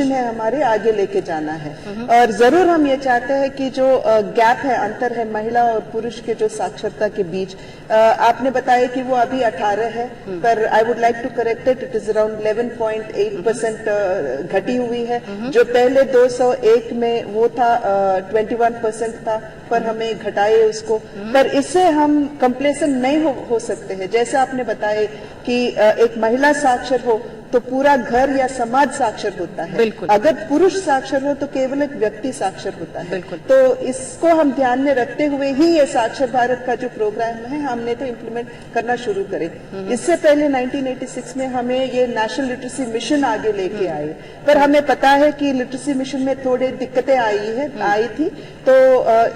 है हमारे आगे लेके जाना है। और जरूर हम ये चाहते हैं कि जो गैप है, अंतर है महिला और पुरुष के जो साक्षरता के बीच, आपने बताया कि वो अभी 18 है, पर I would like to correct it is around 11.8% घटी हुई है। जो पहले 201 में वो था 21% था, पर हमें घटाए उसको। पर इससे हम कंप्लेसन नहीं हो सकते हैं। जैसे आपने बताया कि एक महिला साक्षर हो तो पूरा घर या समाज साक्षर होता है। अगर पुरुष साक्षर हो तो केवल एक व्यक्ति साक्षर होता है। तो इसको हम ध्यान में रखते हुए ही ये साक्षर भारत का जो प्रोग्राम है हमने तो इम्प्लीमेंट करना शुरू करे। इससे पहले 1986 में हमें ये नेशनल लिटरेसी मिशन आगे लेके आए, पर हमें पता है कि लिटरेसी मिशन में थोड़ी दिक्कतें आई थी। तो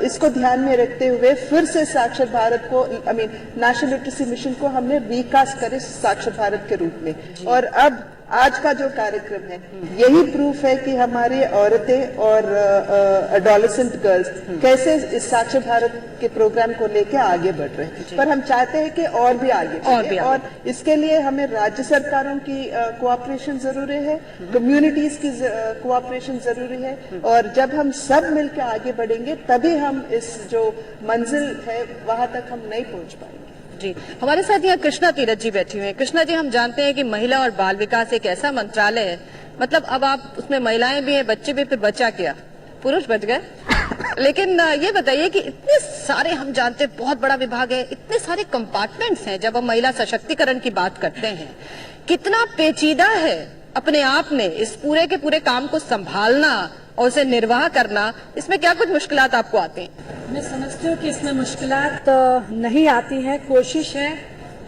इसको ध्यान में रखते हुए फिर से साक्षर भारत को नेशनल लिटरेसी मिशन को हमने रिकास्ट करे साक्षर भारत के रूप में। और अब आज का जो कार्यक्रम है यही प्रूफ है कि हमारी औरतें और एडोलेसेंट गर्ल्स कैसे इस साक्षर भारत के प्रोग्राम को लेके आगे बढ़ रहे हैं। पर हम चाहते हैं कि और भी आगे और इसके लिए हमें राज्य सरकारों की कोऑपरेशन जरूरी है, कम्युनिटीज की कोऑपरेशन जरूरी है। और जब हम सब मिलकर आगे बढ़ेंगे तभी हम इस जो मंजिल है वहां तक हम नहीं पहुंच पाएंगे। जी, हमारे साथ यहाँ कृष्णा तीरथ जी बैठी हुई हैं। कृष्णा जी, हम जानते हैं कि महिला और बाल विकास एक ऐसा मंत्रालय है, मतलब अब आप उसमें महिलाएं भी हैं, बच्चे भी, फिर बचा क्या, पुरुष बच गए। लेकिन ये बताइए कि इतने सारे, हम जानते हैं बहुत बड़ा विभाग है, इतने सारे कंपार्टमेंट्स हैं, जब हम महिला सशक्तिकरण की बात करते हैं, कितना पेचीदा है अपने आप में इस पूरे के पूरे काम को संभालना और उसे निर्वाह करना। इसमें क्या कुछ मुश्किलात आपको आती हैं? मैं समझती हूँ कि इसमें मुश्किलात नहीं आती है। कोशिश है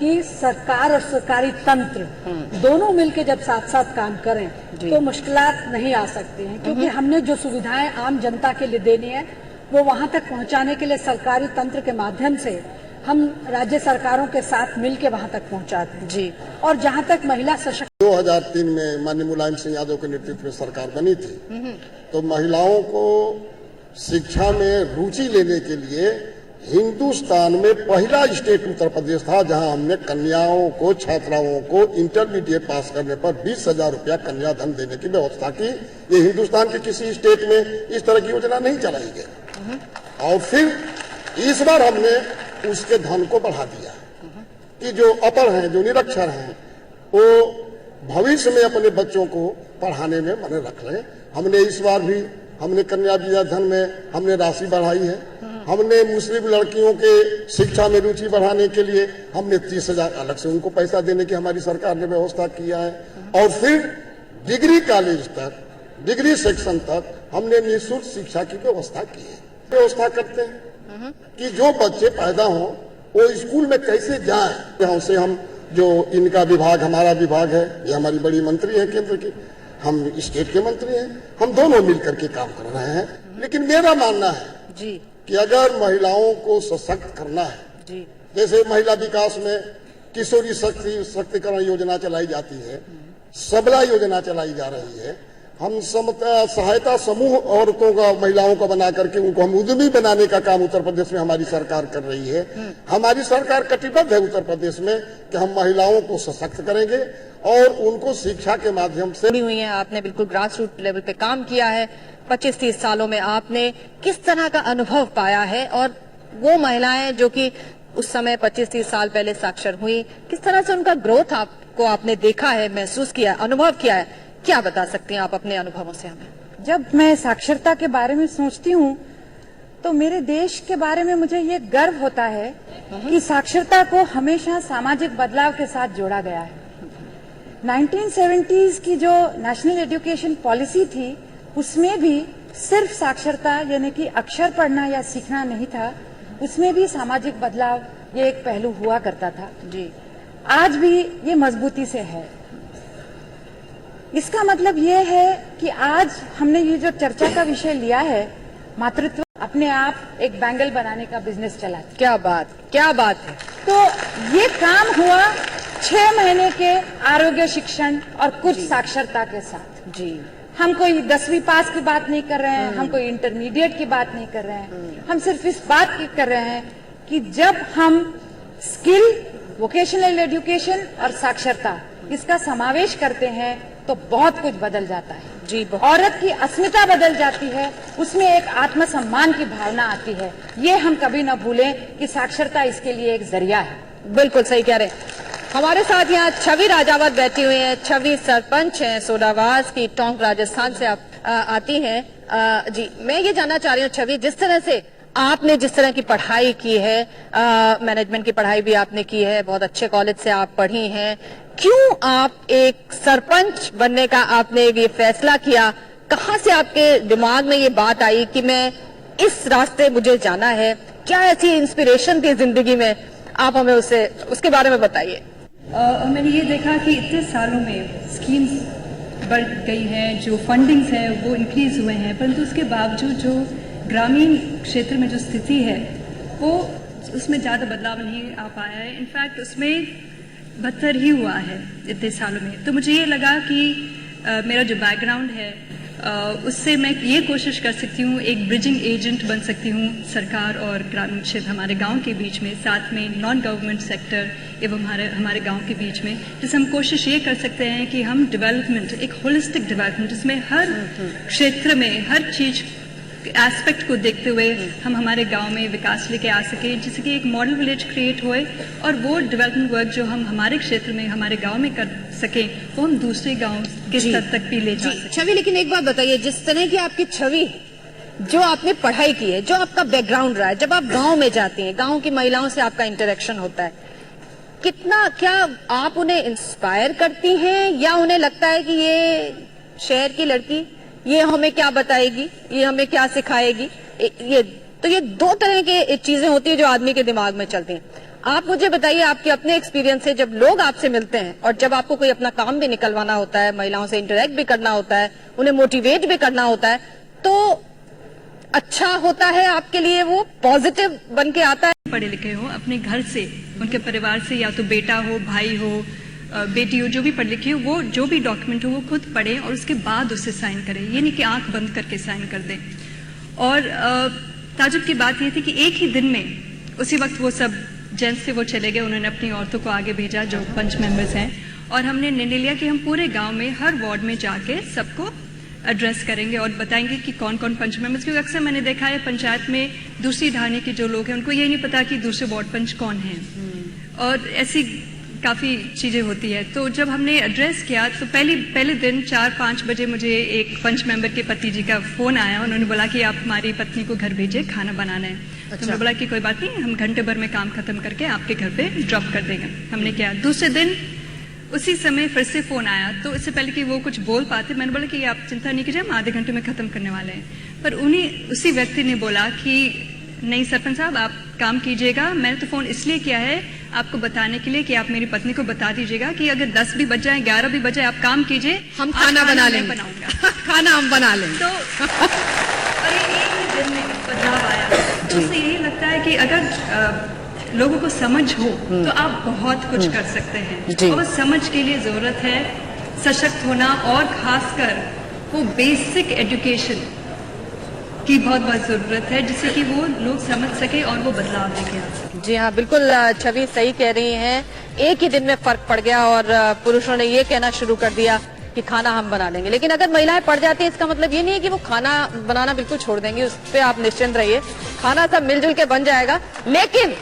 कि सरकार और सरकारी तंत्र दोनों मिलकर जब साथ साथ काम करें तो मुश्किलात नहीं आ सकती हैं, क्योंकि हमने जो सुविधाएं आम जनता के लिए देनी है वो वहां तक पहुंचाने के लिए सरकारी तंत्र के माध्यम से हम राज्य सरकारों के साथ मिलकर वहां तक पहुंचाते हैं। जी, और जहां तक महिला सशक्त 2003 में माननीय मुलायम सिंह यादव के नेतृत्व में सरकार बनी थी, तो महिलाओं को शिक्षा में रुचि लेने के लिए हिंदुस्तान में पहला स्टेट उत्तर प्रदेश था जहां हमने कन्याओं को, छात्राओं को इंटरमीडिएट पास करने पर 20,000 रुपया कन्याधन देने की व्यवस्था की। ये हिंदुस्तान के किसी स्टेट में इस तरह की योजना नहीं चलाई गई। और फिर इस बार हमने उसके धन को बढ़ा दिया कि जो अपढ़ हैं, जो निरक्षर हैं, वो भविष्य में अपने बच्चों को पढ़ाने में मन रख लें। हमने इस बार भी कन्या विद्याधन में हमने राशि बढ़ाई है। हमने मुस्लिम लड़कियों के शिक्षा में रुचि बढ़ाने के लिए हमने 30,000 अलग से उनको पैसा देने की हमारी सरकार ने व्यवस्था किया है। और फिर डिग्री कॉलेज तक, डिग्री सेक्शन तक हमने निःशुल्क शिक्षा की व्यवस्था की है। व्यवस्था करते हैं कि जो बच्चे पैदा हों वो स्कूल में कैसे जाएं। यहाँ से हम जो इनका विभाग, हमारा विभाग है, ये हमारी बड़ी मंत्री है केंद्र की, हम स्टेट के मंत्री हैं, हम दोनों मिलकर के काम कर रहे हैं। लेकिन मेरा मानना है जी कि अगर महिलाओं को सशक्त करना है जी, जैसे महिला विकास में किशोरी सशक्तिकरण योजना चलाई जाती है, सबला योजना चलाई जा रही है, हम सहायता समूह औरतों का, महिलाओं का बना करके उनको हम उद्यमी बनाने का काम उत्तर प्रदेश में हमारी सरकार कर रही है। हमारी सरकार कटिबद्ध है उत्तर प्रदेश में कि हम महिलाओं को सशक्त करेंगे और उनको शिक्षा के माध्यम से हुई है। आपने बिल्कुल ग्रास रूट लेवल पे काम किया है। 25-30 सालों में आपने किस तरह का अनुभव पाया है, और वो महिलाएं जो कि उस समय 25-30 साल पहले साक्षर हुई, किस तरह से उनका ग्रोथ आपको आपने देखा है, महसूस किया, अनुभव किया है, क्या बता सकती हैं आप अपने अनुभवों से हमें? जब मैं साक्षरता के बारे में सोचती हूँ तो मेरे देश के बारे में मुझे ये गर्व होता है कि साक्षरता को हमेशा सामाजिक बदलाव के साथ जोड़ा गया है। 1970s की जो नेशनल एजुकेशन पॉलिसी थी उसमें भी सिर्फ साक्षरता यानी कि अक्षर पढ़ना या सीखना नहीं था, उसमें भी सामाजिक बदलाव ये एक पहलू हुआ करता था। जी, आज भी ये मजबूती से है। इसका मतलब ये है कि आज हमने ये जो चर्चा का विषय लिया है, मातृत्व, अपने आप एक बैंगल बनाने का बिजनेस चला। क्या बात है। तो ये काम हुआ 6 महीने के आरोग्य शिक्षण और कुछ साक्षरता के साथ। जी, हम कोई 10वीं पास की बात नहीं कर रहे हैं, हम कोई इंटरमीडिएट की बात नहीं कर रहे हैं, हम सिर्फ इस बात की कर रहे हैं कि जब हम स्किल, वोकेशनल एजुकेशन और साक्षरता इसका समावेश करते हैं तो बहुत कुछ बदल जाता है। जी, औरत की अस्मिता बदल जाती है, उसमें एक आत्मसम्मान की भावना आती है। ये हम कभी न भूलें कि साक्षरता इसके लिए एक जरिया है। बिल्कुल सही कह रहे हैं। हमारे साथ यहाँ छवि राजावत बैठी हुई हैं। छवि सरपंच हैं सोडावास की, टोंक राजस्थान से आप आती हैं। जी, मैं ये जानना चाह रही हूँ छवि, जिस तरह से आपने जिस तरह की पढ़ाई की है, मैनेजमेंट की पढ़ाई भी आपने की है, बहुत अच्छे कॉलेज से आप पढ़ी हैं, क्यों आप एक सरपंच बनने का आपने ये फैसला किया? कहाँ से आपके दिमाग में ये बात आई कि मैं इस रास्ते मुझे जाना है? क्या ऐसी इंस्पिरेशन थी जिंदगी में? आप हमें उसके बारे में बताइए। मैंने ये देखा कि इतने सालों में स्कीम्स बढ़ गई हैं, जो फंडिंग्स हैं वो इंक्रीज हुए हैं, परंतु उसके बावजूद जो ग्रामीण क्षेत्र में जो स्थिति है वो उसमें ज़्यादा बदलाव नहीं आ पाया है। इनफैक्ट उसमें बदतर ही हुआ है इतने सालों में। तो मुझे ये लगा कि मेरा जो बैकग्राउंड है उससे मैं ये कोशिश कर सकती हूँ, एक ब्रिजिंग एजेंट बन सकती हूँ सरकार और ग्रामीण क्षेत्र हमारे गांव के बीच में, साथ में नॉन गवर्नमेंट सेक्टर एवं हमारे गांव के बीच में, जिससे हम कोशिश ये कर सकते हैं कि हम डेवलपमेंट, एक होलिस्टिक डेवलपमेंट, जिसमें हर क्षेत्र में हर चीज एस्पेक्ट को देखते हुए हम हमारे गांव में विकास लेके आ सके, जिससे कि एक मॉडल विलेज क्रिएट होए और वो डेवलपमेंट वर्क जो हम हमारे क्षेत्र में हमारे गांव में कर सके वो हम दूसरे गांव के स्तर तक भी ले जा सके। छवि, लेकिन एक बात बताइए, जिस तरह की आपकी छवि, जो आपने पढ़ाई की है, जो आपका बैकग्राउंड रहा है, जब आप गाँव में जाती हैं, गाँव की महिलाओं से आपका इंटरेक्शन होता है, कितना, क्या आप उन्हें इंस्पायर करती हैं या उन्हें लगता है कि ये शहर की लड़की, ये हमें क्या बताएगी, ये हमें क्या सिखाएगी? ये दो तरह की चीजें होती है जो आदमी के दिमाग में चलती हैं। आप मुझे बताइए, आपके अपने एक्सपीरियंस से, जब लोग आपसे मिलते हैं और जब आपको कोई अपना काम भी निकलवाना होता है, महिलाओं से इंटरेक्ट भी करना होता है, उन्हें मोटिवेट भी करना होता है, तो अच्छा होता है आपके लिए, वो पॉजिटिव बन के आता है? पढ़े लिखे हो, अपने घर से, उनके परिवार से, या तो बेटा हो, भाई हो, बेटी हो, जो भी पढ़ लिखी हो, वो जो भी डॉक्यूमेंट हो वो खुद पढ़े और उसके बाद उससे साइन करें। ये नहीं कि आंख बंद करके साइन कर दें। और ताजुब की बात ये थी कि एक ही दिन में उसी वक्त वो सब जेंट्स थे वो चले गए, उन्होंने अपनी औरतों को आगे भेजा जो पंच मेंबर्स हैं, और हमने निर्णय लिया कि हम पूरे गांव में हर वार्ड में जाके सबको एड्रेस करेंगे और बताएंगे कि कौन कौन पंच मेंबर्स, क्योंकि अक्सर मैंने देखा है पंचायत में दूसरी ढाणी के जो लोग हैं उनको ये नहीं पता कि दूसरे वार्ड पंच कौन हैं, और ऐसी काफ़ी चीज़ें होती है। तो जब हमने एड्रेस किया तो पहले दिन 4-5 बजे मुझे एक पंच मेंबर के पति जी का फ़ोन आया, उन्होंने बोला कि आप हमारी पत्नी को घर भेजिए, खाना बनाना है। अच्छा। तो मैंने बोला कि कोई बात नहीं, हम घंटे भर में काम खत्म करके आपके घर पे ड्रॉप कर देंगे। हमने किया। दूसरे दिन उसी समय फिर से फ़ोन आया, तो इससे पहले कि वो कुछ बोल पाते मैंने बोला कि आप चिंता नहीं कीजिए, हम आधे घंटे में ख़त्म करने वाले हैं। पर उसी व्यक्ति ने बोला कि नहीं सरपंच साहब, आप काम कीजिएगा, मैंने तो फ़ोन इसलिए किया है आपको बताने के लिए कि आप मेरी पत्नी को बता दीजिएगा कि अगर 10 भी बज जाए, 11 भी बज जाए, आप काम कीजिए, हम खाना बना लेंगे, बनाऊंगा खाना हम बना लेंगे। तो और एक ही दिन में बदलाव आया। तो उससे यही लगता है कि अगर लोगों को समझ हो तो आप बहुत कुछ कर सकते हैं, और समझ के लिए जरूरत है सशक्त होना, और खासकर वो बेसिक एजुकेशन की बहुत जरूरत है, जिससे कि वो लोग समझ सके और वो बदलाव लेके आ सके। जी हाँ, बिल्कुल छवि सही कह रही हैं। एक ही दिन में फर्क पड़ गया और पुरुषों ने ये कहना शुरू कर दिया कि खाना हम बना लेंगे। लेकिन अगर महिलाएं पड़ जाती है, इसका मतलब ये नहीं है कि वो खाना बनाना बिल्कुल छोड़ देंगी, उस पर आप निश्चिंत रहिए, खाना सब मिलजुल के बन जाएगा। लेकिन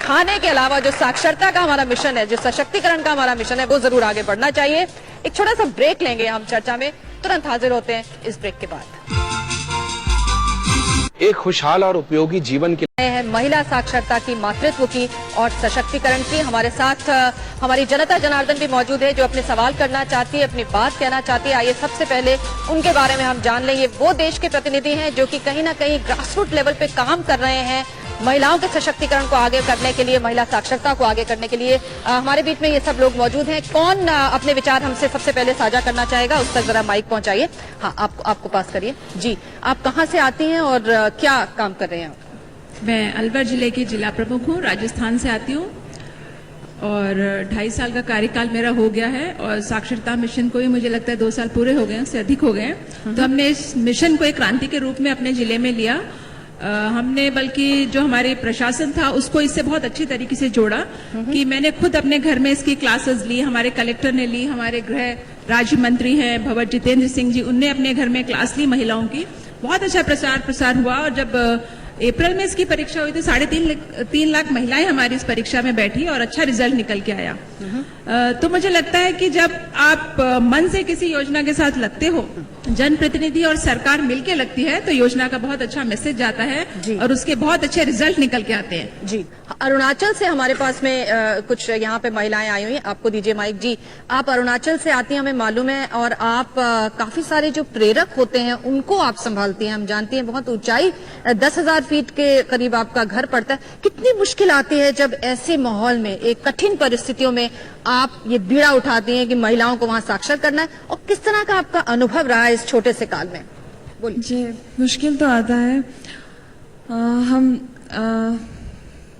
खाने के अलावा जो साक्षरता का हमारा मिशन है, जो सशक्तिकरण का हमारा मिशन है, वो जरूर आगे बढ़ना चाहिए। एक छोटा सा ब्रेक लेंगे हम चर्चा में, तुरंत हाजिर होते हैं इस ब्रेक के बाद। एक खुशहाल और उपयोगी जीवन के है महिला साक्षरता की, मातृत्व की और सशक्तिकरण की। हमारे साथ हमारी जनता जनार्दन भी मौजूद है जो अपने सवाल करना चाहती है, अपनी बात कहना चाहती है। आइए सबसे पहले उनके बारे में हम जान लें। ये वो देश के प्रतिनिधि हैं जो कि कहीं ना कहीं ग्रासरूट लेवल पे काम कर रहे हैं महिलाओं के सशक्तिकरण को आगे करने के लिए, महिला साक्षरता को आगे करने के लिए। हमारे बीच में ये सब लोग मौजूद हैं। कौन अपने विचार हमसे सबसे पहले साझा करना चाहेगा? उस तक जरा माइक पहुंचाइए। हाँ, आपको पास करिए। जी, आप कहाँ से आती हैं और क्या काम कर रहे हैं? मैं अलवर जिले की जिला प्रमुख हूँ, राजस्थान से आती हूँ, और 2.5 साल का कार्यकाल मेरा हो गया है, और साक्षरता मिशन को भी मुझे लगता है 2 साल पूरे हो गए, उससे अधिक हो गए। तो हमने इस मिशन को एक क्रांति के रूप में अपने जिले में लिया। हमने बल्कि जो हमारे प्रशासन था उसको इससे बहुत अच्छी तरीके से जोड़ा कि मैंने खुद अपने घर में इसकी क्लासेस ली, हमारे कलेक्टर ने ली, हमारे गृह राज्य मंत्री हैं भंवर जितेंद्र सिंह जी, उनने अपने घर में क्लास ली महिलाओं की, बहुत अच्छा प्रसार हुआ। और जब अप्रैल में इसकी परीक्षा हुई तो 3.5 लाख महिलाएं हमारी इस परीक्षा में बैठी और अच्छा रिजल्ट निकल के आया। तो मुझे लगता है कि जब आप मन से किसी योजना के साथ लगते हो, जनप्रतिनिधि और सरकार मिलके लगती है, तो योजना का बहुत अच्छा मैसेज जाता है और उसके बहुत अच्छे रिजल्ट निकल के आते हैं। जी, अरुणाचल से हमारे पास में कुछ यहाँ पे महिलाएं आई हुई हैं। आपको दीजिए माइक। जी, आप अरुणाचल से आती हैं, हमें मालूम है, और आप काफी सारे जो प्रेरक होते हैं उनको आप संभालती हैं। हम जानते हैं बहुत ऊंचाई 10,000 फीट के करीब आपका घर पड़ता है। कितनी मुश्किल आती है जब ऐसे माहौल में, एक कठिन परिस्थितियों में आप ये बीड़ा उठाती हैं कि महिलाओं को वहां साक्षर करना है, और किस तरह का आपका अनुभव रहा है इस छोटे से काल में? बोलिए। जी, मुश्किल तो आता है।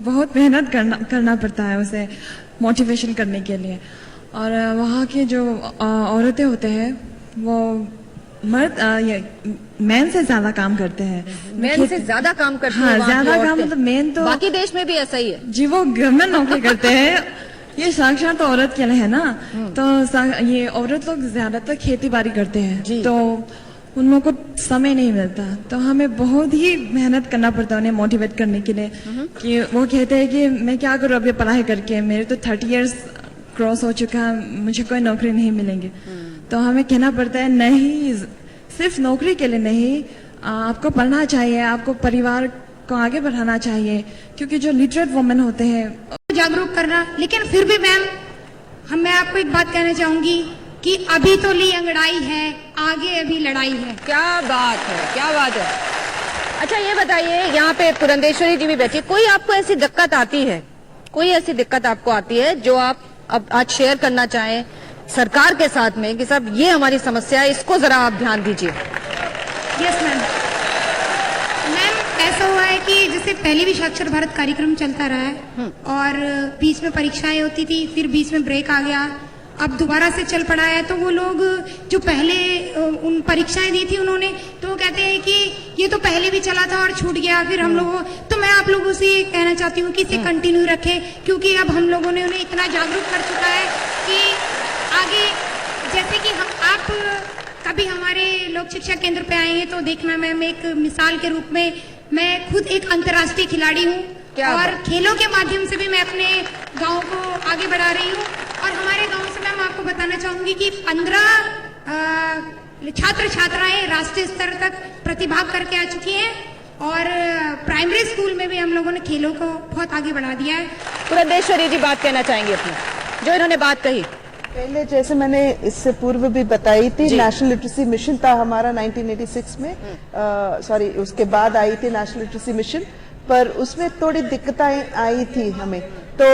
बहुत मेहनत करना पड़ता है उसे मोटिवेशन करने के लिए। और वहाँ के जो औरतें होते हैं वो मैन से ज्यादा काम करते हैं। मैन से ज्यादा काम करते हैं? हाँ, ज्यादा काम, मतलब मेन तो बाकी देश में भी ऐसा ही है जी। वो गवर्नमेंट नौकरी करते हैं। ये साक्षर तो औरत के लिए है ना, तो ये औरत लोग ज्यादातर खेती बाड़ी करते हैं, तो उन लोगों को समय नहीं मिलता। तो हमें बहुत ही मेहनत करना पड़ता है उन्हें मोटिवेट करने के लिए। कि वो कहते हैं कि मैं क्या करूँ अभी पढ़ाई करके, मेरे तो 30 इयर्स क्रॉस हो चुका है, मुझे कोई नौकरी नहीं मिलेंगी। तो हमें कहना पड़ता है नहीं, सिर्फ नौकरी के लिए नहीं, आपको पढ़ना चाहिए, आपको परिवार को आगे बढ़ाना चाहिए। क्योंकि जो लिटरेट वुमेन होते हैं, जागरूक करना। लेकिन फिर भी मैम, मैं आपको एक बात कहना चाहूंगी कि अभी तो ली अंगड़ाई है, आगे अभी लड़ाई है। क्या बात है, क्या बात है। अच्छा ये बताइए, यहाँ पे पुरंदेश्वरी जी भी बैठी, कोई आपको ऐसी दिक्कत आती है, कोई ऐसी दिक्कत आपको आती है जो आप अब आज शेयर करना चाहें सरकार के साथ में कि साहब ये हमारी समस्या है, इसको जरा आप ध्यान दीजिए? Yes ma'am. ऐसा हुआ है कि जैसे पहले भी साक्षर भारत कार्यक्रम चलता रहा है और बीच में परीक्षाएं होती थी, फिर बीच में ब्रेक आ गया, अब दोबारा से चल पड़ा है। तो वो लोग जो पहले उन परीक्षाएं दी थी उन्होंने, तो वो कहते हैं कि ये तो पहले भी चला था और छूट गया। फिर हम लोगों, तो मैं आप लोगों से कहना चाहती हूँ कि इसे कंटिन्यू रखें, क्योंकि अब हम लोगों ने उन्हें इतना जागरूक कर चुका है कि आगे, जैसे कि आप कभी हमारे लोक शिक्षा केंद्र पे आए हैं तो देखना मैम, एक मिसाल के रूप में मैं खुद एक अंतर्राष्ट्रीय खिलाड़ी हूँ और खेलों के माध्यम से भी मैं अपने गांव को आगे बढ़ा रही हूँ। और हमारे गांव से मैं आपको बताना चाहूंगी कि 15 छात्र छात्राएं राष्ट्रीय स्तर तक प्रतिभाग करके आ चुकी हैं और प्राइमरी स्कूल में भी हम लोगों ने खेलों को बहुत आगे बढ़ा दिया है। पुरंदेश्वरी जी बात कहना चाहेंगे अपनी, जो इन्होंने बात कही? पहले जैसे मैंने इससे पूर्व भी बताई थी, नेशनल लिटरेसी मिशन था हमारा 1986 में, सॉरी उसके बाद आई थी नेशनल लिटरेसी मिशन, पर उसमें थोड़ी दिक्कतें आई थी हमें, तो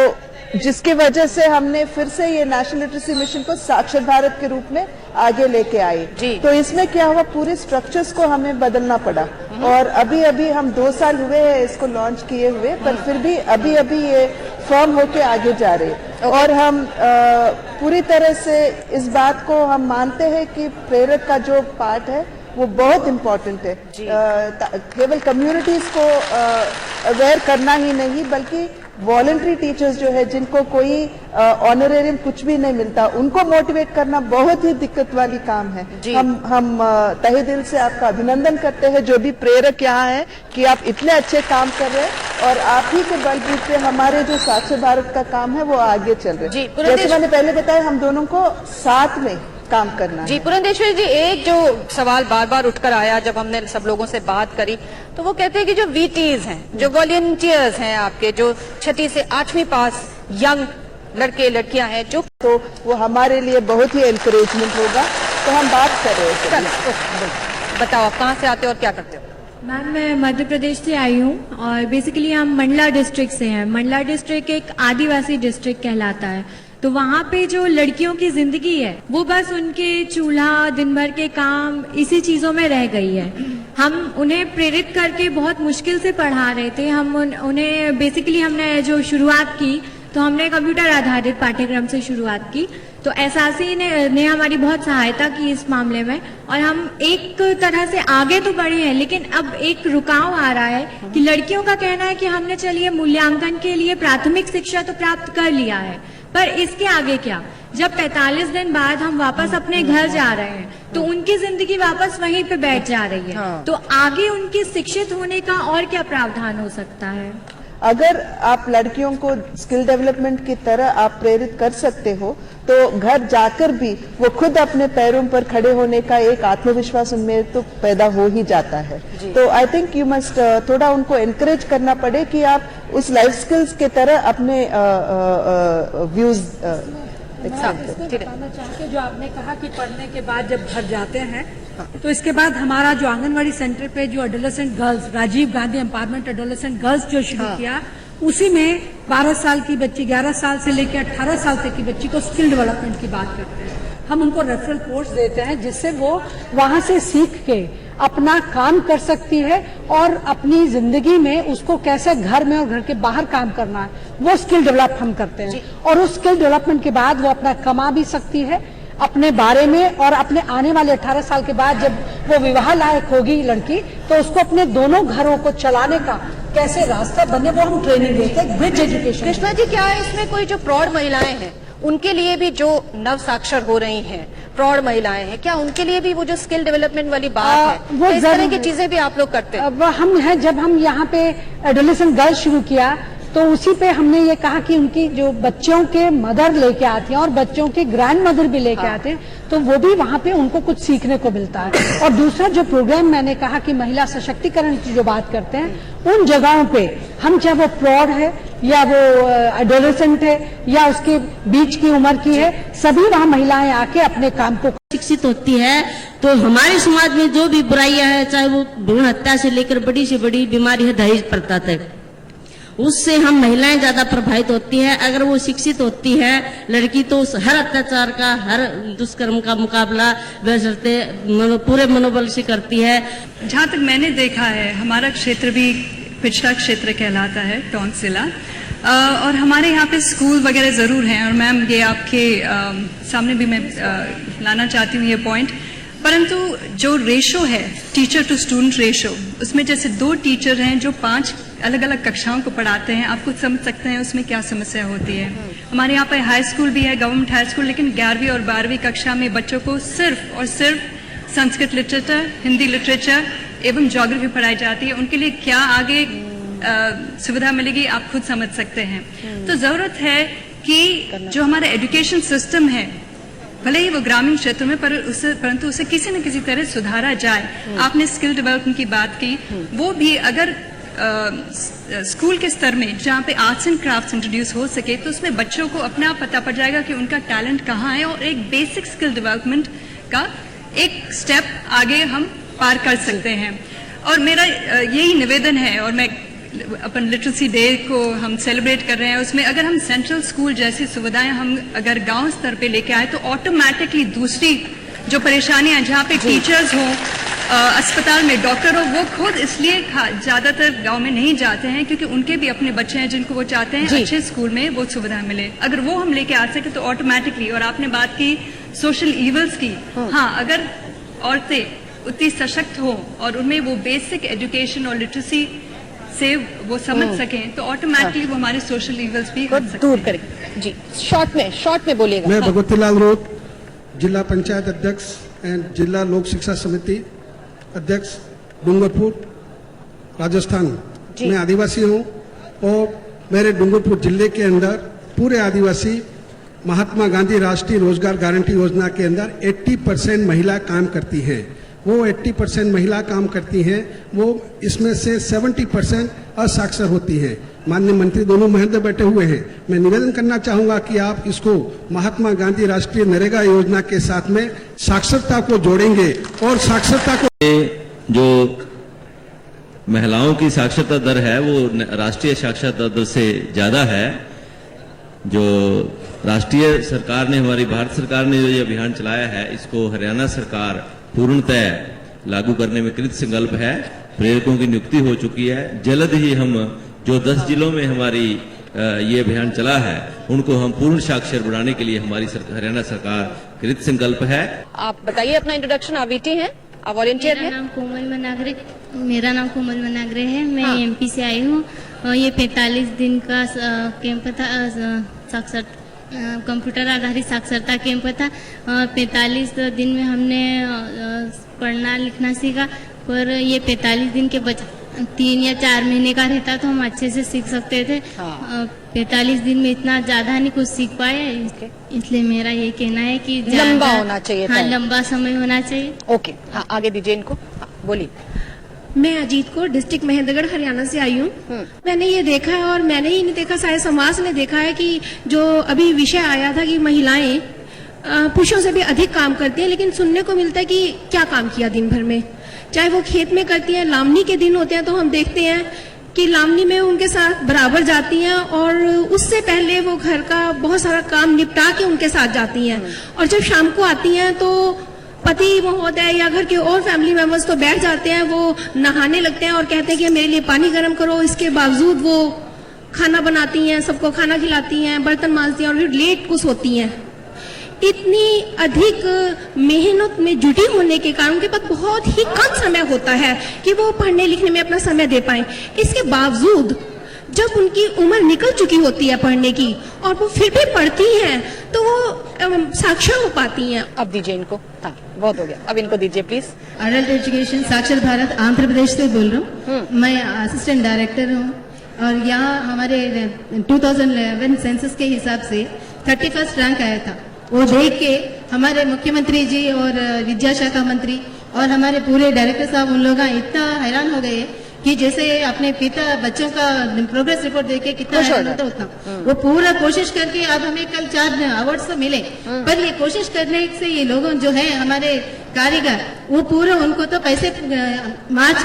जिसकी वजह से हमने फिर से ये नेशनल लिटरेसी मिशन को साक्षर भारत के रूप में आगे लेके आए। तो इसमें क्या हुआ, पूरे स्ट्रक्चर्स को हमें बदलना पड़ा और अभी अभी हम 2 साल हुए हैं इसको लॉन्च किए हुए, पर फिर भी अभी अभी ये फॉर्म होके आगे जा रहे। और हम पूरी तरह से इस बात को हम मानते हैं कि प्रेरक का जो पार्ट है वो बहुत इम्पोर्टेंट है। केवल कम्युनिटीज को अवेयर करना ही नहीं, बल्कि वॉलंटरी टीचर्स जो है जिनको कोई ऑनरेरियम कुछ भी नहीं मिलता, उनको मोटिवेट करना बहुत ही दिक्कत वाली काम है। हम तहे दिल से आपका अभिनंदन करते हैं, जो भी प्रेरक यहाँ है, कि आप इतने अच्छे काम कर रहे हैं और आप ही के बलबूते हमारे जो साक्षर भारत का काम है वो आगे चल रहे हैं। जैसे मैंने पहले बताया, हम दोनों को साथ में काम करना जी। पुरंदेश्वरी जी, एक जो सवाल बार बार उठकर आया जब हमने सब लोगों से बात करी, तो वो कहते हैं कि जो वीटीज हैं, जो वॉलंटियर्स हैं आपके, जो 6ठी से 8वीं पास यंग लड़के लड़कियां हैं, जो तो वो हमारे लिए बहुत ही एनकरेजमेंट होगा। तो हम बात कर रहे हैं। बताओ आप कहाँ से आते हो और क्या करते हो? मैम, मैं मध्य प्रदेश से आई हूँ और बेसिकली हम मंडला डिस्ट्रिक्ट से हैं। मंडला डिस्ट्रिक्ट एक आदिवासी डिस्ट्रिक्ट कहलाता है। तो वहाँ पे जो लड़कियों की जिंदगी है वो बस उनके चूल्हा, दिन भर के काम, इसी चीजों में रह गई है। हम उन्हें प्रेरित करके बहुत मुश्किल से पढ़ा रहे थे। हम उन्हें बेसिकली हमने जो शुरुआत की, तो हमने कंप्यूटर आधारित पाठ्यक्रम से शुरुआत की। तो एसआरसी ने हमारी बहुत सहायता की इस मामले में और हम एक तरह से आगे तो बढ़े हैं, लेकिन अब एक रुकाव आ रहा है कि लड़कियों का कहना है कि हमने चलिए मूल्यांकन के लिए प्राथमिक शिक्षा तो प्राप्त कर लिया है, पर इसके आगे क्या? जब 45 दिन बाद हम वापस अपने घर जा रहे हैं तो उनकी जिंदगी वापस वहीं पे बैठ जा रही है। तो आगे उनके शिक्षित होने का और क्या प्रावधान हो सकता है? अगर आप लड़कियों को स्किल डेवलपमेंट की तरह आप प्रेरित कर सकते हो तो घर जाकर भी वो खुद अपने पैरों पर खड़े होने का एक आत्मविश्वास उनमें तो पैदा हो ही जाता है। तो आई थिंक यू मस्ट थोड़ा उनको एनकरेज करना पड़े कि आप उस लाइफ स्किल्स के तरह अपने व्यूज बताना चाहते, जो आपने कहा कि पढ़ने के बाद जब घर जाते हैं तो इसके बाद हमारा जो आंगनवाड़ी सेंटर पे जो adolescent girls, Rajiv Gandhi empowerment adolescent girls जो शुरू किया, उसी में 12 साल की बच्ची, 11 साल से लेकर 18 साल तक की बच्ची को स्किल डेवलपमेंट की बात करते हैं। हम उनको रेफरल कोर्स देते हैं जिससे वो वहां से सीख के अपना काम कर सकती है और अपनी जिंदगी में उसको कैसे घर में और घर के बाहर काम करना है वो स्किल डेवलप हम करते हैं। और उस स्किल डेवलपमेंट के बाद वो अपना कमा भी सकती है अपने बारे में, और अपने आने वाले 18 साल के बाद जब वो विवाह लायक होगी लड़की तो उसको अपने दोनों घरों को चलाने का कैसे रास्ता बने वो हम ट्रेनिंग देते हैं, ब्रिज एजुकेशन। कृष्णा जी, क्या है इसमें कोई जो प्रौढ़ महिलाएं हैं उनके लिए भी, जो नव साक्षर हो रही हैं, प्रौढ़ महिलाएं हैं, क्या उनके लिए भी वो जो स्किल डेवलपमेंट वाली बात है, वो इस तरह की चीजें भी आप लोग करते हैं? हम हैं, जब हम यहाँ पे एडोलेसेंट गर्ल्स शुरू किया तो उसी पे हमने ये कहा कि उनकी जो बच्चों के मदर लेके आती हैं और बच्चों के ग्रैंड मदर भी लेके आते हैं, तो वो भी वहाँ पे उनको कुछ सीखने को मिलता है। और दूसरा जो प्रोग्राम मैंने कहा कि महिला सशक्तिकरण की जो बात करते हैं, उन जगहों पे हम, चाहे वो प्रौढ़ है या वो एडोलेसेंट है या उसके बीच की उम्र की है, सभी वहाँ महिलाएं आके अपने काम को शिक्षित होती है तो हमारे समाज में जो भी बुराइयां हैं, चाहे वो भ्रूण हत्या से लेकर बड़ी से बड़ी बीमारी है दहेज प्रथा तक, उससे हम महिलाएं ज्यादा प्रभावित होती है। अगर वो शिक्षित होती है लड़की तो हर अत्याचार का, हर दुष्कर्म का मुकाबला बशर्ते पूरे मनोबल से करती है। जहाँ तक मैंने देखा है, हमारा क्षेत्र भी पिछड़ा क्षेत्र कहलाता है, टोंक जिला, और हमारे यहाँ पे स्कूल वगैरह जरूर हैं, और मैम ये आपके सामने भी मैं लाना चाहती हूँ ये पॉइंट, परंतु जो रेशो है टीचर टू स्टूडेंट रेशो, उसमें जैसे 2 टीचर हैं जो 5 अलग अलग कक्षाओं को पढ़ाते हैं, आप कुछ समझ सकते हैं उसमें क्या समस्या होती है। हमारे यहाँ पे हाई स्कूल भी है, गवर्नमेंट हाई स्कूल, लेकिन 11वीं और 12वीं कक्षा में बच्चों को सिर्फ और सिर्फ संस्कृत लिटरेचर, हिंदी लिटरेचर एवं ज्योग्राफी पढ़ाई जाती है। उनके लिए क्या आगे सुविधा मिलेगी आप खुद समझ सकते हैं। तो जरूरत है कि जो हमारा एजुकेशन सिस्टम है, भले ही वो ग्रामीण क्षेत्र में, परंतु उसे किसी न किसी तरह सुधारा जाए। आपने स्किल डेवलपमेंट की बात की, वो भी अगर स्कूल के स्तर में जहाँ पे आर्ट्स एंड क्राफ्ट्स इंट्रोड्यूस हो सके तो उसमें बच्चों को अपने आप पता पड़ जाएगा कि उनका टैलेंट कहाँ है, और एक बेसिक स्किल डेवलपमेंट का एक स्टेप आगे हम पार कर सकते हैं। और मेरा यही निवेदन है, और मैं अपन लिटरेसी डे को हम सेलिब्रेट कर रहे हैं, उसमें अगर हम सेंट्रल स्कूल जैसी सुविधाएं हम अगर गांव स्तर पे लेके आए तो ऑटोमेटिकली दूसरी जो परेशानियां, जहाँ पे टीचर्स हों, अस्पताल में डॉक्टर हो, वो खुद इसलिए ज्यादातर गांव में नहीं जाते हैं क्योंकि उनके भी अपने बच्चे हैं जिनको वो चाहते हैं अच्छे स्कूल में वो सुविधा मिले। अगर वो हम लेके आ सके तो ऑटोमेटिकली। और आपने बात की सोशल इवल्स की, हाँ, अगर औरतें उतनी सशक्त हो और उनमें वो बेसिक एजुकेशन और लिटरेसी से वो समझ सकें तो ऑटोमेटिकली वो हमारे सोशल इवल्स भी दूर करेंगे। जी, शॉर्ट में बोलिएगा। मैं भगवती लाल रोड, जिला पंचायत अध्यक्ष एंड जिला लोक शिक्षा समिति अध्यक्ष, डूंगरपुर, राजस्थान में आदिवासी हूँ। और मेरे डूंगरपुर जिले के अंदर पूरे आदिवासी महात्मा गांधी राष्ट्रीय रोजगार गारंटी योजना के अंदर 80% महिला काम करती हैं। वो 80% महिला काम करती हैं, वो इसमें से 70% असाक्षर होती हैं। माननीय मंत्री दोनों महोदय बैठे हुए हैं, मैं निवेदन करना चाहूंगा कि आप इसको महात्मा गांधी राष्ट्रीय नरेगा योजना के साथ में साक्षरता को जोड़ेंगे और साक्षरता को, जो महिलाओं की साक्षरता दर है वो राष्ट्रीय साक्षरता दर से ज्यादा है। जो राष्ट्रीय सरकार ने, हमारी भारत सरकार ने जो ये अभियान चलाया है, इसको हरियाणा सरकार पूर्णतः लागू करने में कृत संकल्प है। प्रेरकों की नियुक्ति हो चुकी है। जल्द ही हम जो 10 जिलों में हमारी ये अभियान चला है उनको हम पूर्ण साक्षर बनाने के लिए हमारी हरियाणा सरकार कृत संकल्प है। आप बताइए अपना इंट्रोडक्शन। आप बेटी हैं, आप वॉलंटियर हैं? मेरा नाम कोमल मनागरे है। मैं एमपी से आई हूँ। ये 45 दिन का कैंप था, कंप्यूटर आधारित साक्षरता कैंप था। 45 दिन में हमने पढ़ना लिखना सीखा, पर ये 45 दिन के 3 या 4 महीने का रहता तो हम अच्छे से सीख सकते थे। 45 दिन में इतना ज्यादा नहीं कुछ सीख पाए, इसलिए मेरा ये कहना है कि लंबा होना चाहिए। हाँ, लंबा समय होना चाहिए। ओके, हाँ आगे दीजिए इनको। हाँ, बोलिए। मैं अजीत कौर, डिस्ट्रिक्ट महेंद्रगढ़, हरियाणा से आई हूँ। मैंने ये देखा है, और मैंने ही नहीं देखा, शायद समाज ने देखा है कि जो अभी विषय आया था कि महिलाएं पुरुषों से भी अधिक काम करती हैं, लेकिन सुनने को मिलता है कि क्या काम किया दिन भर में, चाहे वो खेत में करती हैं, लावनी के दिन होते हैं तो हम देखते हैं कि लावनी में उनके साथ बराबर जाती हैं, और उससे पहले वो घर का बहुत सारा काम निपटा के उनके साथ जाती हैं। और जब शाम को आती हैं तो पति महोदय या घर के और फैमिली मेंबर्स तो बैठ जाते हैं, वो नहाने लगते हैं और कहते हैं कि मेरे लिए पानी गर्म करो। इसके बावजूद वो खाना बनाती हैं, सबको खाना खिलाती हैं, बर्तन मांजती हैं और फिर लेट को सोती हैं। इतनी अधिक मेहनत में जुटी होने के कारण उनके पास बहुत ही कम समय होता है कि वो पढ़ने लिखने में अपना समय दे पाए। इसके बावजूद जब उनकी उम्र निकल चुकी होती है पढ़ने की और वो फिर भी पढ़ती हैं तो वो साक्षर हो पाती हैं। अब दीजिए इनको। हाँ, बहुत हो गया, अब इनको दीजिए प्लीज। अडल्ट एजुकेशन साक्षर भारत आंध्र प्रदेश से बोल रहा हूँ। मैं असिस्टेंट डायरेक्टर हूँ, और यहाँ हमारे 2011 सेंसस के हिसाब से 31st रैंक आया था। वो देख के हमारे मुख्यमंत्री जी और विद्या शाखा मंत्री और हमारे पूरे डायरेक्टर साहब उन लोग इतना हैरान हो गए कि जैसे अपने पिता बच्चों का प्रोग्रेस रिपोर्ट देख के कितना हैरान होता उतना वो पूरा कोशिश करके अब हमें कल 4 अवार्ड्स तो मिले, पर ये कोशिश करने से ये लोगों जो है हमारे कारीगर वो पूरे उनको तो पैसे मार्च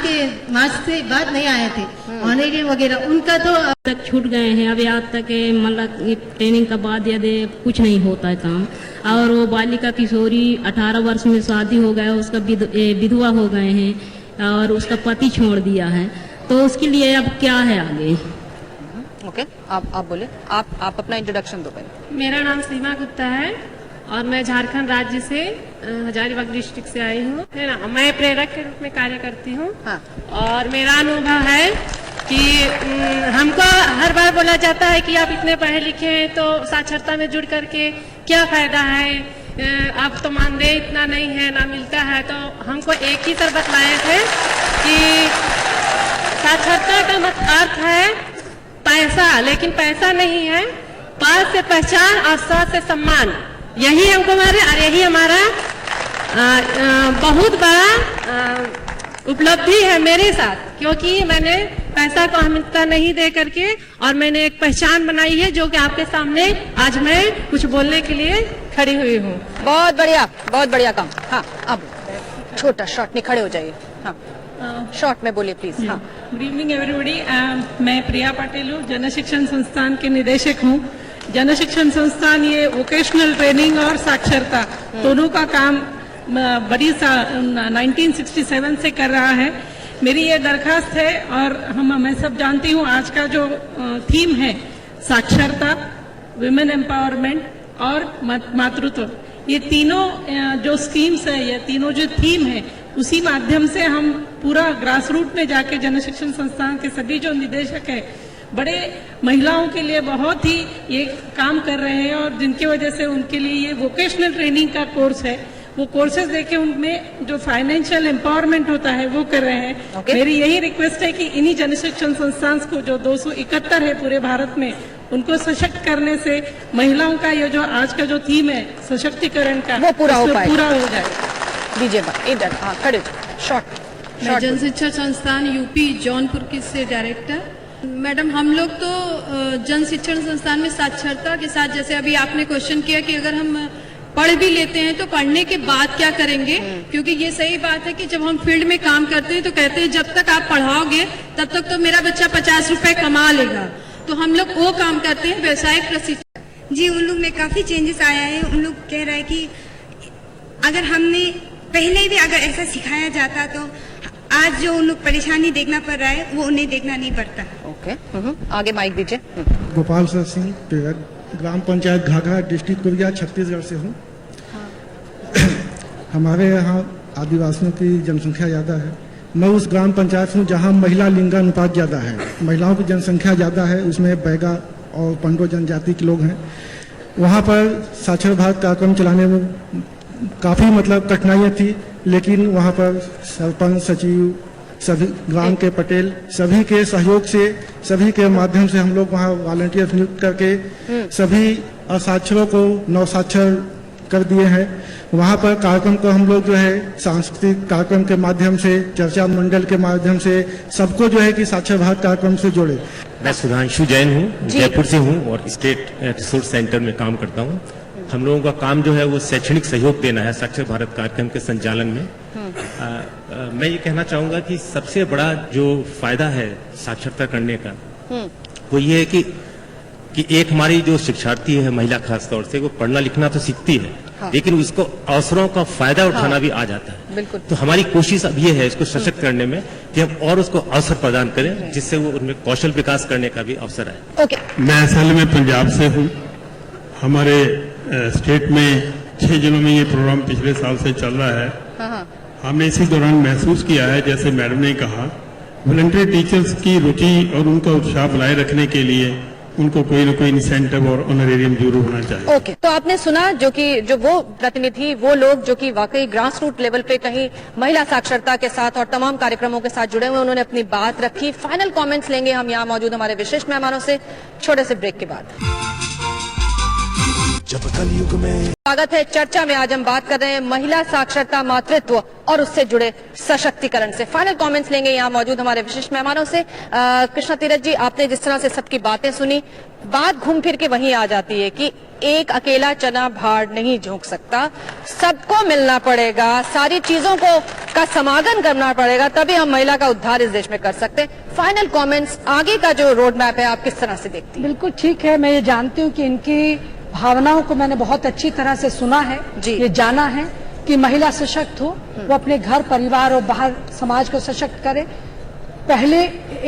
से बाद नहीं आए थे, ऑनरेरी वगैरह उनका तो अब तक छूट गए हैं। अभी आज तक मतलब ट्रेनिंग का बाद यदि कुछ नहीं होता है काम। और वो बालिका किशोरी 18 वर्ष में शादी हो गया, उसका विधवा हो गए हैं और उसका पति छोड़ दिया है, तो उसके लिए अब क्या है आगे? ओके, आप बोले। आप अपना इंट्रोडक्शन दो पहले। मेरा नाम सीमा गुप्ता है और मैं झारखंड राज्य से हजारीबाग डिस्ट्रिक्ट से आई हूँ, है ना। मैं प्रेरक के रूप में कार्य करती हूँ। हाँ। और मेरा अनुभव है कि हमको हर बार बोला जाता है कि आप इतने पढ़े लिखे हैं तो साक्षरता में जुड़ करके क्या फायदा है, आप तो मानदेय इतना नहीं है, ना मिलता है। तो हमको एक ही तरह बतलाए थे कि साक्षरता का अर्थ है पैसा, लेकिन पैसा नहीं है, पास से पहचान और साथ से सम्मान। यही हमको और यही हमारा बहुत बड़ा उपलब्धि है मेरे साथ, क्योंकि मैंने पैसा को अहमियता नहीं दे करके और मैंने एक पहचान बनाई है जो कि आपके सामने आज मैं कुछ बोलने के लिए खड़ी हुई हूँ। बहुत बढ़िया काम। हाँ, अब छोटा शॉर्ट में खड़े हो जाइए। हाँ, शॉर्ट में बोलिए प्लीज। हाँ, गुड इवनिंग एवरीबॉडी। मैं प्रिया पाटिल हूँ, जन शिक्षण संस्थान के निदेशक हूँ। जन शिक्षण संस्थान ये वोकेशनल ट्रेनिंग और साक्षरता दोनों का काम बड़ी 1967 से कर रहा है। मेरी ये दरखास्त है, और मैं सब जानती हूँ आज का जो थीम है साक्षरता, विमेन एम्पावरमेंट और मातृत्व, ये तीनों जो स्कीम्स है, ये तीनों जो थीम है, उसी माध्यम से हम पूरा ग्रास रूट में जाके जन शिक्षण संस्थान के सभी जो निदेशक है बड़े महिलाओं के लिए बहुत ही ये काम कर रहे हैं, और जिनकी वजह से उनके लिए ये वोकेशनल ट्रेनिंग का कोर्स है, वो कोर्सेज देके उनमें जो फाइनेंशियल एम्पावरमेंट होता है वो कर रहे हैं। मेरी यही रिक्वेस्ट है कि इन्हीं जन शिक्षण संस्थान को जो 271 है पूरे भारत में, उनको सशक्त करने से महिलाओं का ये जो आज का जो थीम है सशक्तिकरण का, वो पूरा हो जाए। दीजिए इधर। हाँ, खड़े शॉर्ट। मैं जन शिक्षा संस्थान यूपी जौनपुर की से डायरेक्टर। मैडम, हम लोग तो जन शिक्षण संस्थान में साक्षरता के साथ, जैसे अभी आपने क्वेश्चन किया कि अगर हम पढ़ भी लेते हैं तो पढ़ने के बाद क्या करेंगे, क्योंकि ये सही बात है कि जब हम फील्ड में काम करते हैं तो कहते हैं जब तक आप पढ़ाओगे तब तक तो मेरा बच्चा 50 रुपए कमा लेगा, तो हम लोग वो काम करते हैं व्यवसायिक प्रशिक्षण। जी, उन लोग में काफी चेंजेस आया है। उन लोग कह रहे हैं कि अगर हमने पहले भी अगर ऐसा सिखाया जाता तो आज जो उन लोग परेशानी देखना पड़ रहा है वो उन्हें देखना नहीं पड़ता। ओके, आगे माइक दीजिए। गोपाल सिंह, ग्राम पंचायत घाघरा, डिस्ट्रिक्ट कोरिया, छत्तीसगढ़ से हूँ। हमारे यहाँ आदिवासियों की जनसंख्या ज़्यादा है। मैं उस ग्राम पंचायत हूँ जहाँ महिला लिंगानुपात ज़्यादा है, महिलाओं की जनसंख्या ज़्यादा है, उसमें बैगा और पंडो जनजाति के लोग हैं। वहाँ पर साक्षर भारत कार्यक्रम चलाने में काफ़ी मतलब कठिनाइयाँ थी, लेकिन वहाँ पर सरपंच, सचिव, सभी ग्राम के पटेल, सभी के सहयोग से, सभी के माध्यम से हम लोग वहाँ वॉलंटियर नियुक्त करके सभी असाक्षरों को नवसाक्षर कर दिए हैं। वहाँ पर कार्यक्रम को हम लोग जो है सांस्कृतिक कार्यक्रम के माध्यम से, चर्चा मंडल के माध्यम से सबको जो है कि साक्षर भारत कार्यक्रम से जोड़े। मैं सुधांशु जैन हूँ, जयपुर से हूँ और स्टेट रिसोर्स सेंटर में काम करता हूँ। हम लोगों का काम जो है वो शैक्षणिक सहयोग देना है साक्षर भारत कार्यक्रम के संचालन में। मैं ये कहना चाहूंगा कि सबसे बड़ा जो फायदा है साक्षरता करने का वो ये है कि एक हमारी जो शिक्षार्थी है, महिला खास तौर से, वो पढ़ना लिखना तो सीखती है, लेकिन उसको अवसरों का फायदा उठाना भी आ जाता है। बिल्कुल। तो हमारी कोशिश अब ये है इसको सशक्त करने में कि हम और उसको अवसर प्रदान करें जिससे वो उनमें कौशल विकास करने का भी अवसर है। ओके। मैं असल में पंजाब से हूँ। हमारे स्टेट में 6 जिलों में ये प्रोग्राम पिछले साल से चल रहा है। हमने इसी दौरान महसूस किया है, जैसे मैडम ने कहा, वॉलंटियर टीचर्स की रुचि और उनका उत्साह बनाए रखने के लिए उनको कोई न कोई इंसेंटिव और ऑनरेरियम जरूर होना चाहिए। ओके। तो आपने सुना जो वो प्रतिनिधि, वो लोग जो कि वाकई ग्रास रूट लेवल पे कहीं महिला साक्षरता के साथ और तमाम कार्यक्रमों के साथ जुड़े हुए, उन्होंने अपनी बात रखी। फाइनल कमेंट्स लेंगे हम यहाँ मौजूद हमारे विशिष्ट मेहमानों से छोटे से ब्रेक के बाद। स्वागत है चर्चा में। आज हम बात कर रहे हैं महिला साक्षरता, मातृत्व और उससे जुड़े सशक्तिकरण से। फाइनल कमेंट्स लेंगे यहाँ मौजूद हमारे विशिष्ट मेहमानों से। कृष्णा तीरथ जी, आपने जिस तरह से सबकी बातें सुनी, बात घूम फिर के वहीं आ जाती है कि एक अकेला चना भाड़ नहीं झोंक सकता, सबको मिलना पड़ेगा, सारी चीजों का समागम करना पड़ेगा, तभी हम महिला का उद्धार इस देश में कर सकते हैं। फाइनल कमेंट्स, आगे का जो रोड मैप है आप किस तरह से देखती हैं? बिल्कुल ठीक है। मैं ये जानती हूँ कि इनकी भावनाओं को मैंने बहुत अच्छी तरह से सुना है, ये जाना है कि महिला सशक्त हो, वो अपने घर, परिवार और बाहर समाज को सशक्त करे। पहले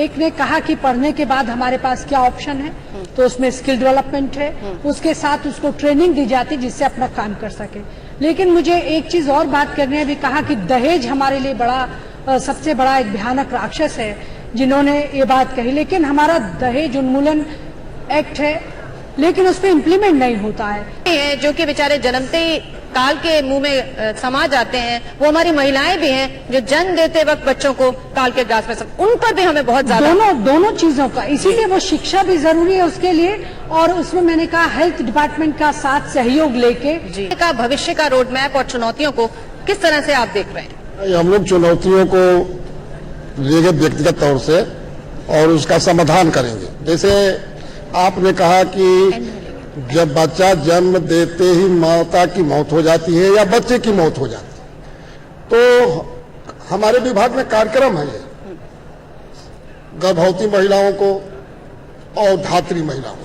एक ने कहा कि पढ़ने के बाद हमारे पास क्या ऑप्शन है, तो उसमें स्किल डेवलपमेंट है, उसके साथ उसको ट्रेनिंग दी जाती जिससे अपना काम कर सके। लेकिन मुझे एक चीज और बात करने ने भी कहा कि दहेज हमारे लिए सबसे बड़ा एक भयानक राक्षस है, जिन्होंने ये बात कही। लेकिन हमारा दहेज उन्मूलन एक्ट है, लेकिन उस पर इम्प्लीमेंट नहीं होता है। जो कि बेचारे जन्मते ही काल के मुंह में समा जाते हैं, वो हमारी महिलाएं भी हैं जो जन्म देते वक्त बच्चों को काल के ग्रास में उन पर भी हमें बहुत ज्यादा दोनों चीजों का, इसीलिए वो शिक्षा भी जरूरी है उसके लिए। और उसमें मैंने कहा हेल्थ डिपार्टमेंट का साथ सहयोग लेके का भविष्य का रोड मैप और चुनौतियों को किस तरह से आप देख रहे हैं? हम लोग चुनौतियों को लेंगे व्यक्तिगत तौर से और उसका समाधान करेंगे। जैसे आपने कहा कि जब बच्चा जन्म देते ही माता की मौत हो जाती है या बच्चे की मौत हो जाती है, तो हमारे विभाग में कार्यक्रम है ये, गर्भवती महिलाओं को और धात्री महिलाओं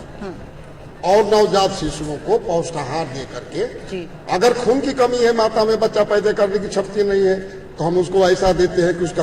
और नवजात शिशुओं को पौष्टिकाहार दे करके, अगर खून की कमी है, माता में बच्चा पैदा करने की क्षमता नहीं है, तो हम उसको ऐसा देते हैं कि उसका